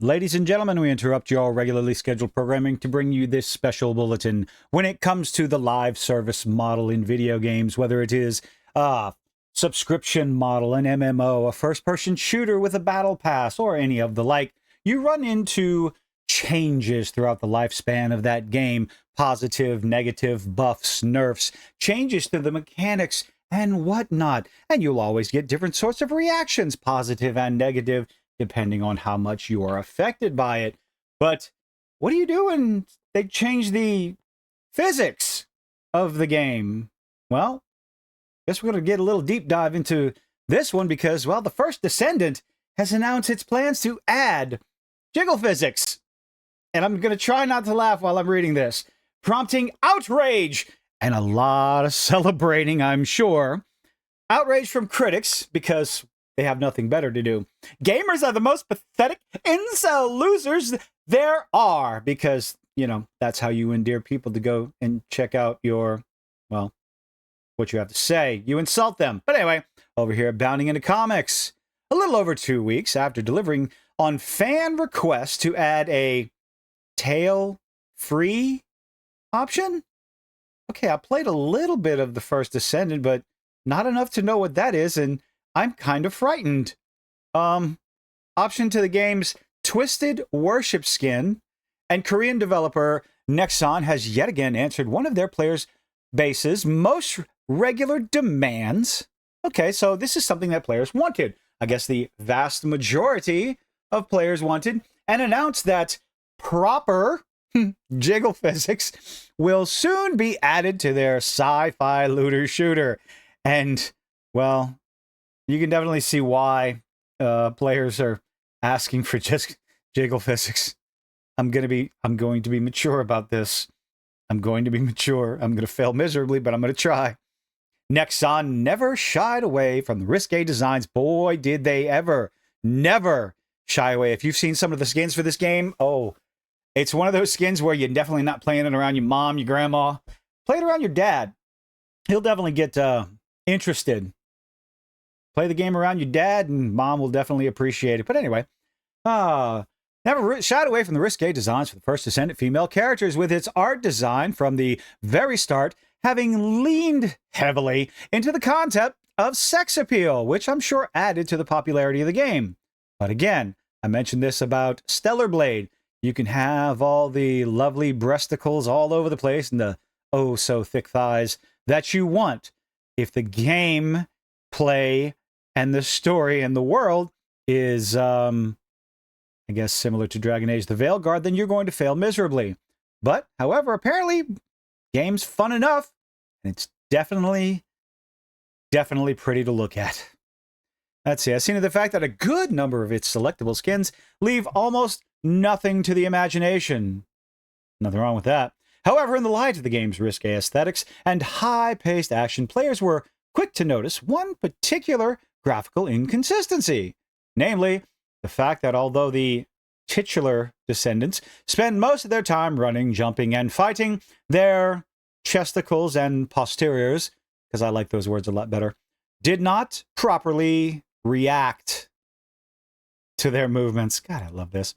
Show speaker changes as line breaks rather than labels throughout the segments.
Ladies and gentlemen, we interrupt your regularly scheduled programming to bring you this special bulletin. When it comes to the live service model in video games, whether it is a subscription model, an MMO, a first-person shooter with a battle pass, or any of the like, you run into changes throughout the lifespan of that game. Positive, negative, buffs, nerfs, changes to the mechanics, and whatnot. And you'll always get different sorts of reactions, positive and negative, depending on how much you are affected by it. But what do you do when they change the physics of the game? Well, I guess we're going to get a little deep dive into this one because, well, the first Descendant has announced its plans to add jiggle physics. And I'm going to try not to laugh while I'm reading this, prompting outrage and a lot of celebrating, I'm sure. Outrage from critics because they have nothing better to do. Gamers are the most pathetic incel losers there are because, you know, that's how you endear people to go and check out your, well, what you have to say. You insult them. But anyway, over here, bounding into comics. A little over 2 weeks after delivering on fan requests to add a tail-free option? Okay, I played a little bit of the first Descendant, but not enough to know what that is, and I'm kind of frightened. Option to the game's Twisted Worship skin, and Korean developer Nexon has yet again answered one of their players' base's most regular demands. Okay, so this is something that players wanted. I guess the vast majority of players wanted, and announced that proper jiggle physics will soon be added to their sci-fi looter shooter. And, well, you can definitely see why players are asking for just jiggle physics. I'm going to be mature about this. I'm going to be mature. I'm going to fail miserably, but I'm going to try. Nexon never shied away from the Risqué designs. Boy, did they ever. Never shy away. If you've seen some of the skins for this game, oh, it's one of those skins where you're definitely not playing it around your mom, your grandma. Play it around your dad. He'll definitely get interested. Play the game around your dad, and mom will definitely appreciate it. But anyway, never shied away from the Risqué designs for the first Descendant female characters, with its art design from the very start having leaned heavily into the concept of sex appeal, which I'm sure added to the popularity of the game. But again, I mentioned this about Stellar Blade. You can have all the lovely breasticles all over the place and the oh-so-thick thighs that you want. If the game play and the story and the world is, I guess, similar to Dragon Age the Veilguard, then you're going to fail miserably. But, however, apparently, game's fun enough, and it's definitely pretty to look at. Let's see, I've seen the fact that a good number of its selectable skins leave almost nothing to the imagination. Nothing wrong with that. However, in the light of the game's risque aesthetics and high-paced action, players were quick to notice one particular graphical inconsistency. Namely, the fact that although the titular descendants spend most of their time running, jumping, and fighting, their chesticles and posteriors, because I like those words a lot better, did not properly react to their movements. God, I love this.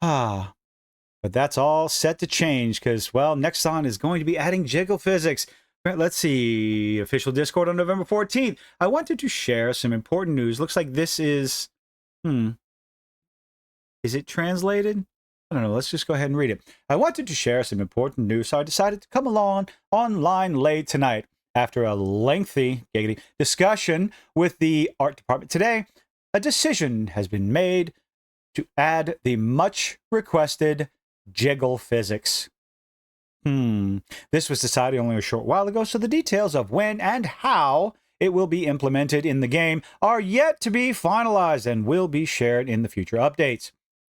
But that's all set to change because, well, Nexon is going to be adding jiggle physics. Let's see. Official Discord on November 14th. I wanted to share some important news. Looks like this is... Is it translated? I don't know. Let's just go ahead and read it. I wanted to share some important news, so I decided to come along online late tonight. After a lengthy discussion with the art department today, a decision has been made to add the much requested jiggle physics. This was decided only a short while ago, so the details of when and how it will be implemented in the game are yet to be finalized and will be shared in the future updates.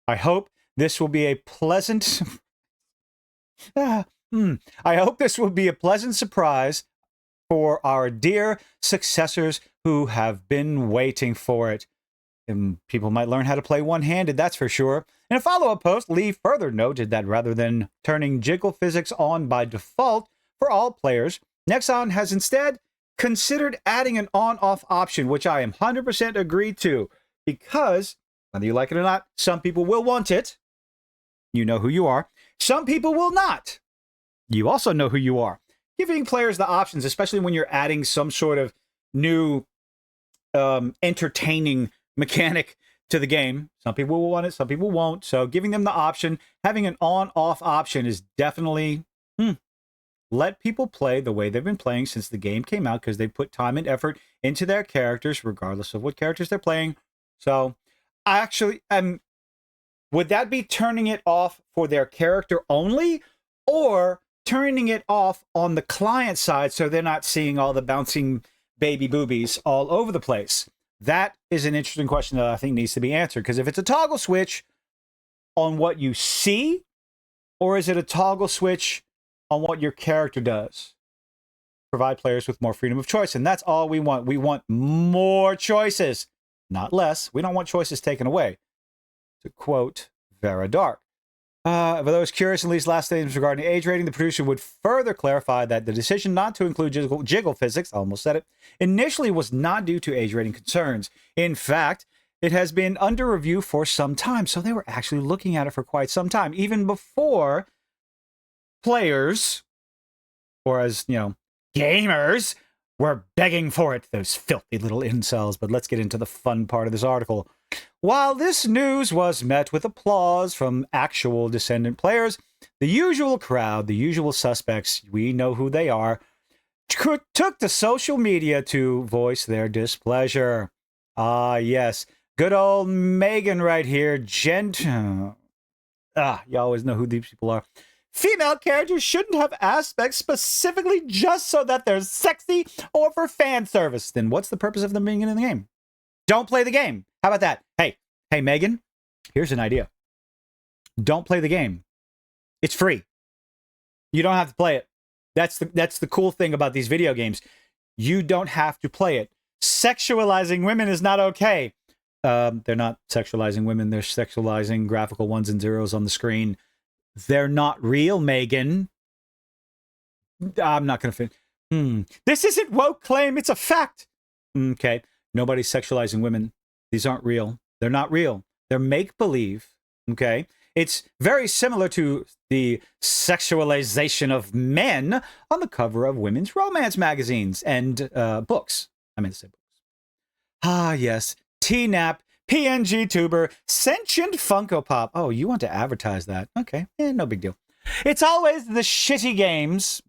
I hope this will be a pleasant... I hope this will be a pleasant surprise for our dear successors who have been waiting for it. And people might learn how to play one-handed, that's for sure. In a follow-up post, Lee further noted that rather than turning jiggle physics on by default for all players, Nexon has instead considered adding an on-off option, which I am 100% agreed to, because Whether you like it or not, some people will want it. You know who you are. Some people will not. You also know who you are. Giving players the options, especially when you're adding some sort of new entertaining mechanic to the game. Some people will want it, some people won't. So giving them the option, having an on-off option is definitely, let people play the way they've been playing since the game came out, because they put time and effort into their characters, regardless of what characters they're playing. So I actually, would that be turning it off for their character only, or turning it off on the client side so they're not seeing all the bouncing baby boobies all over the place? That is an interesting question that I think needs to be answered, because if it's a toggle switch on what you see, or is it a toggle switch on what your character does? Provide players with more freedom of choice, and that's all we want. We want more choices, not less. We don't want choices taken away. To quote Vera Dark. For those curious, in Lee's last statements regarding age rating, the producer would further clarify that the decision not to include jiggle physics, I almost said it, initially was not due to age rating concerns. In fact, it has been under review for some time, so they were actually looking at it for quite some time, even before players, or as, gamers, were begging for it, those filthy little incels. But let's get into the fun part of this article. While this news was met with applause from actual Descendant players, the usual crowd, the usual suspects, we know who they are, took to social media to voice their displeasure. Ah, yes. Good old Megan right here. You always know who these people are. Female characters shouldn't have aspects specifically just so that they're sexy or for fan service. Then what's the purpose of them being in the game? Don't play the game. How about that? Hey, Megan, here's an idea. Don't play the game. It's free. You don't have to play it. That's the cool thing about these video games. You don't have to play it. Sexualizing women is not okay. They're not sexualizing women. They're sexualizing graphical ones and zeros on the screen. They're not real, Megan. I'm not going to finish. This isn't woke claim. It's a fact. Okay. Nobody's sexualizing women. These aren't real. They're not real. They're make-believe. Okay. It's very similar to the sexualization of men on the cover of women's romance magazines and books. I meant to say books. Ah, yes. TNAP, PNG tuber, sentient Funko Pop. Oh, you want to advertise that? Okay. No big deal. It's always the shitty games.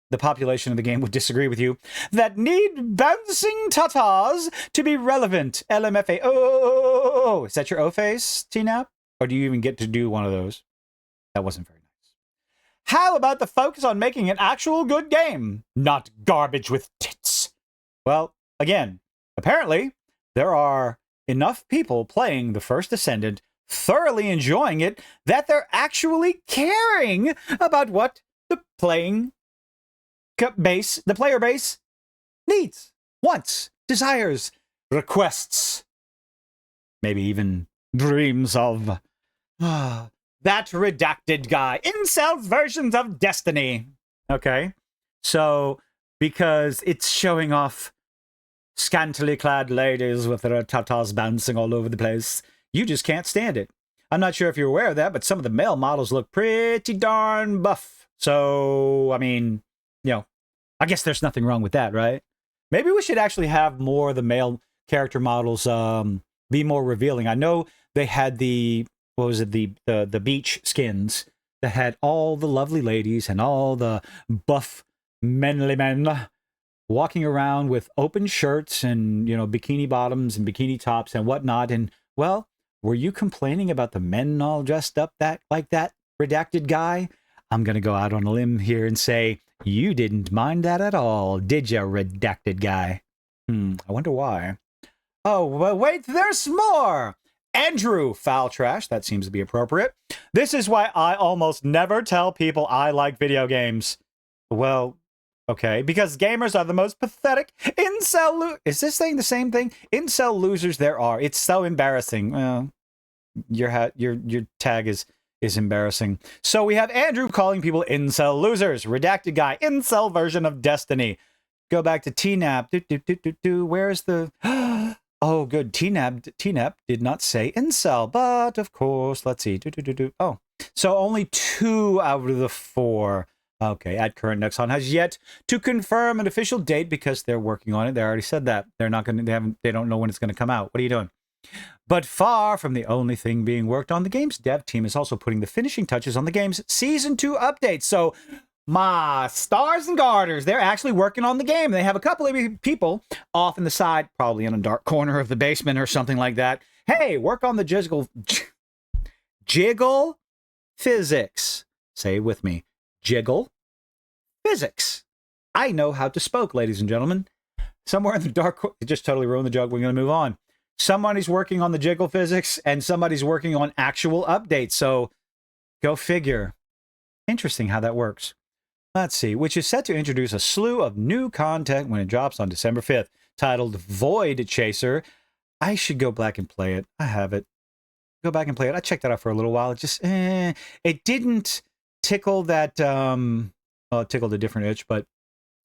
The population of the game would disagree with you, that need bouncing tatas to be relevant. LMFA. Oh, is that your O face, TNAP? Or do you even get to do one of those? That wasn't very nice. How about the focus on making an actual good game, not garbage with tits? Well, again, apparently there are enough people playing the first Descendant, thoroughly enjoying it, that they're actually caring about what the player base needs, wants, desires, requests, maybe even dreams of. That redacted guy. Incel versions of Destiny. Okay. So, because it's showing off scantily clad ladies with their tatas bouncing all over the place, you just can't stand it. I'm not sure if you're aware of that, but some of the male models look pretty darn buff. So, I mean, I guess there's nothing wrong with that, right? Maybe we should actually have more of the male character models be more revealing. I know they had the beach skins that had all the lovely ladies and all the buff manly men walking around with open shirts and, bikini bottoms and bikini tops and whatnot. And, well, were you complaining about the men all dressed up like that redacted guy? I'm going to go out on a limb here and say, you didn't mind that at all, did you, redacted guy? I wonder why. Oh, well, wait, there's more! Andrew, foul trash, that seems to be appropriate. This is why I almost never tell people I like video games. Well, okay, because gamers are the most pathetic incel is this saying the same thing? Incel losers there are. It's so embarrassing. Your tag is embarrassing. So we have Andrew calling people incel losers. Redacted guy, incel version of Destiny. Go back to TNAP. Where's the Oh, good. TNAP did not say incel, but of course, let's see. Oh, so only 2 out of the 4. Okay, at current Nexon has yet to confirm an official date because they're working on it. They already said that they're not going to. They don't know when it's going to come out. What are you doing? But far from the only thing being worked on, the game's dev team is also putting the finishing touches on the game's Season 2 update. So, my stars and garters, they're actually working on the game. They have a couple of people off in the side, probably in a dark corner of the basement or something like that. Hey, work on the Jiggle physics. Say it with me. Jiggle physics. I know how to spoke, ladies and gentlemen. Somewhere in the dark corner, just totally ruined the joke. We're going to move on. Somebody's working on the Jiggle physics and somebody's working on actual updates. So go figure. Interesting how that works. Let's see, which is set to introduce a slew of new content when it drops on December 5th, titled Void Chaser. I should go back and play it. I have it. Go back and play it. I checked that out for a little while. It just, it didn't tickle that, well, it tickled a different itch, but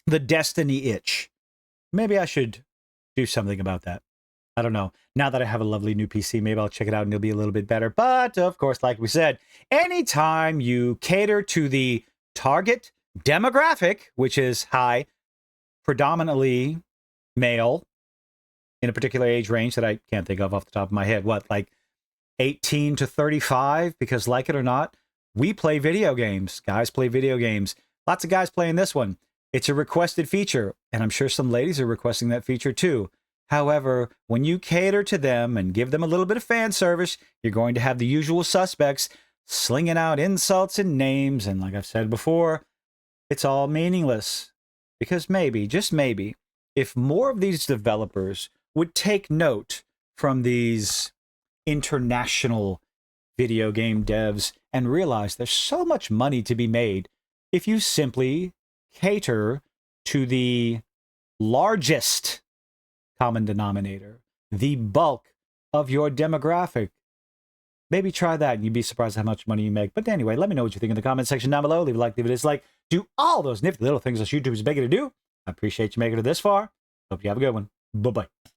the Destiny itch. Maybe I should do something about that. I don't know. Now that I have a lovely new PC, maybe I'll check it out and it'll be a little bit better. But, of course, like we said, anytime you cater to the target demographic, which is high, predominantly male, in a particular age range that I can't think of off the top of my head, what, like 18 to 35? Because, like it or not, we play video games. Guys play video games. Lots of guys playing this one. It's a requested feature, and I'm sure some ladies are requesting that feature too. However, when you cater to them and give them a little bit of fan service, you're going to have the usual suspects slinging out insults and names. And like I've said before, it's all meaningless. Because maybe, just maybe, if more of these developers would take note from these international video game devs and realize there's so much money to be made if you simply cater to the largest common denominator, the bulk of your demographic. Maybe try that and you'd be surprised how much money you make. But anyway, let me know what you think in the comment section down below. Leave a like, leave a dislike. Do all those nifty little things that YouTube is begging you to do. I appreciate you making it this far. Hope you have a good one. Bye-bye.